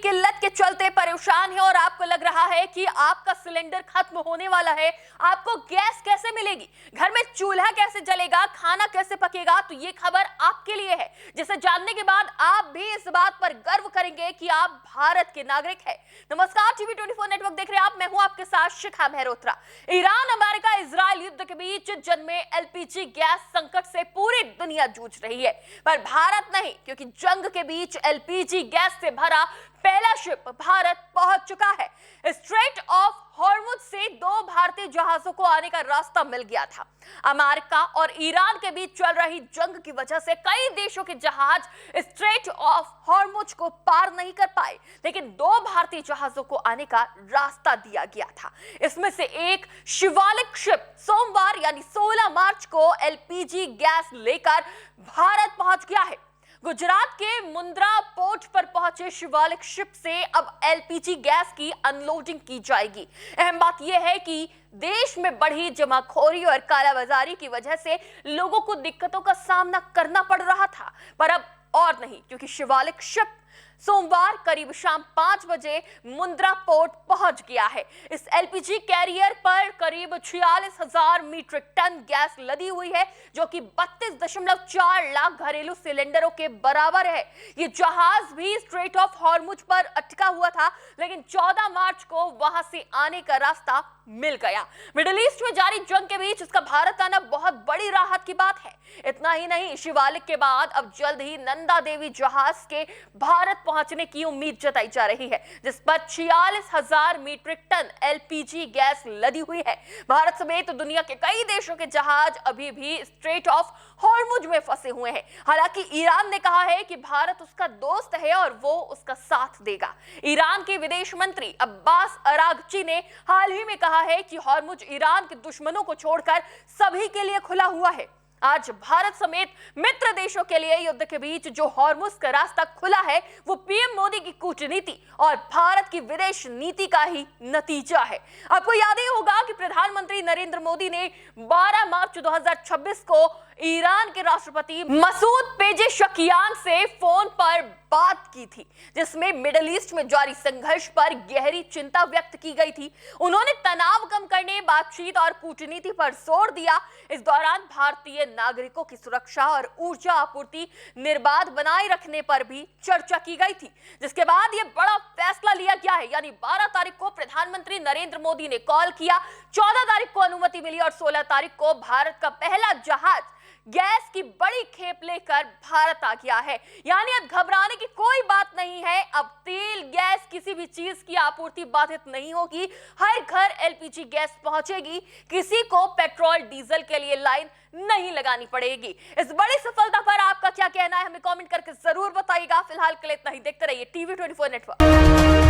किल्लत के चलते परेशान है और आपको लग रहा है कि आपका सिलेंडर खत्म होने वाला है, आपको गैस कैसे मिलेगी, घर में चूल्हा कैसे जलेगा, खाना कैसे पकेगा, तो ये खबर आपके लिए है, जिसे जानने के बाद आप भी इस बात पर गर्व करेंगे कि आप भारत के नागरिक हैं। नमस्कार, टीवी 24 नेटवर्क देख रहे हैं आप, मैं हूं आपके साथ शिखा मेहरोत्रा। ईरान, अमेरिका, इजराइल युद्ध के बीच जन्मे एलपीजी गैस संकट से पूरी दुनिया जूझ रही है, पर भारत नहीं, क्योंकि जंग के बीच एलपीजी गैस से भरा पहला शिप भारत पहुंच चुका है। स्ट्रेट ऑफ हॉर्मुज से 2 भारतीय जहाजों को आने का रास्ता मिल गया था। अमेरिका और ईरान के बीच चल रही जंग की वजह से कई देशों के जहाज स्ट्रेट ऑफ हॉर्मुज को पार नहीं कर पाए, लेकिन 2 भारतीय जहाजों को आने का रास्ता दिया गया था। इसमें से एक शिवालिक शिप सोमवार यानी 16 मार्च को एलपीजी गैस लेकर भारत पहुंच गया है। गुजरात के मुंद्रा पोर्ट पर पहुंचे शिवालिक शिप से अब एलपीजी गैस की अनलोडिंग की जाएगी। अहम बात यह है कि देश में बढ़ी जमाखोरी और कालाबाजारी की वजह से लोगों को दिक्कतों का सामना करना पड़ रहा था, पर अब और नहीं, क्योंकि शिवालिक शिप सोमवार करीब शाम 5 बजे मुंद्रा पोर्ट पहुंच गया है। इस एलपीजी कैरियर पर करीब 46,000 मीट्रिक टन गैस लदी हुई है, जो कि 32.4 लाख घरेलू सिलेंडरों के बराबर है। ये जहाज भी स्ट्रेट ऑफ हॉर्मुज पर अटका हुआ था, लेकिन 14 मार्च को वहां से आने का रास्ता मिल गया। मिडिल ईस्ट में जारी जंग के बीच इसका भारत आना बहुत बड़ी राहत की बात है। इतना ही नहीं, शिवालिक के बाद अब जल्द ही नंदा देवी जहाज के भारत पहुंचने की उम्मीद जताई जा रही है, जिस पर 46,000 मीट्रिक टन एलपीजी गैस लदी हुई है। भारत समेत दुनिया के कई देशों के जहाज अभी भी स्ट्रेट ऑफ हॉर्मुज में फंसे हुए हैं। हालांकि ईरान ने कहा है कि भारत उसका दोस्त है और वो उसका साथ देगा। ईरान के विदेश मंत्री अब्बास अरागची ने हाल ही में कहा है कि हॉर्मुज ईरान के दुश्मनों को छोड़कर सभी के लिए खुला हुआ है। आज भारत समेत मित्र देशों के लिए युद्ध के बीच जो हॉर्मुज का रास्ता खुला है, वो पीएम मोदी की कूटनीति और भारत की विदेश नीति का ही नतीजा है। आपको याद ही होगा कि प्रधानमंत्री नरेंद्र मोदी ने 12 मार्च 2026 को ईरान के राष्ट्रपति मसूद पेजेशकियान से फोन पर बात की थी, जिसमें मिडिल ईस्ट में जारी संघर्ष पर गहरी चिंता व्यक्त की गई थी। उन्होंने तनाव कम करने, बातचीत और कूटनीति पर जोर दिया। इस दौरान भारतीय नागरिकों की सुरक्षा और ऊर्जा आपूर्ति निर्बाध बनाए रखने पर भी चर्चा की गई थी, जिसके बाद यह बड़ा फैसला लिया गया है। यानी 12 तारीख को प्रधानमंत्री नरेंद्र मोदी ने कॉल किया, 14 तारीख को अनुमति मिली और 16 तारीख को भारत का पहला जहाज गैस की बड़ी खेप लेकर भारत आ गया है। यानी अब घबराने की कोई बात नहीं है। अब तेल, गैस, किसी भी चीज की आपूर्ति बाधित नहीं होगी। हर घर एलपीजी गैस पहुंचेगी। किसी को पेट्रोल, डीजल के लिए लाइन नहीं लगानी पड़ेगी। इस बड़ी सफलता पर आपका क्या कहना है, हमें कमेंट करके जरूर बताइएगा। फिलहाल के लिए इतना ही। देखते रहिए टीवी 24 नेटवर्क।